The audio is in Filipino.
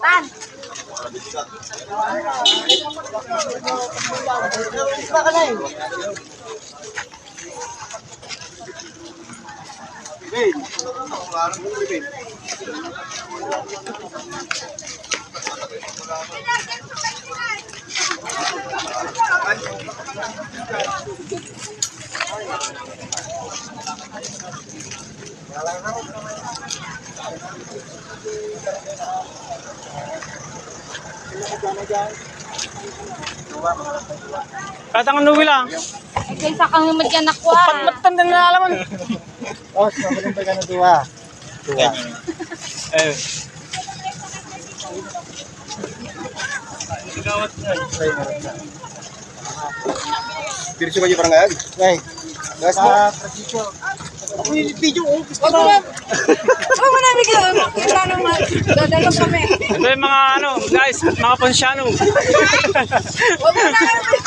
Pan. Katang nuwi lang. Ay, sa kang madyan ako ah. Patmatan din na alaman. Oh, sabi ng pagkano tuwa. Tuwa. Eh. Diretso ba yung barangay? Ay. Gas mo. Ako yung video. Huwag mo namin gano'n. Wala naman. Dadalo kami. Ito yung mga ano, guys, mga ponsyano. Huwag mo namin.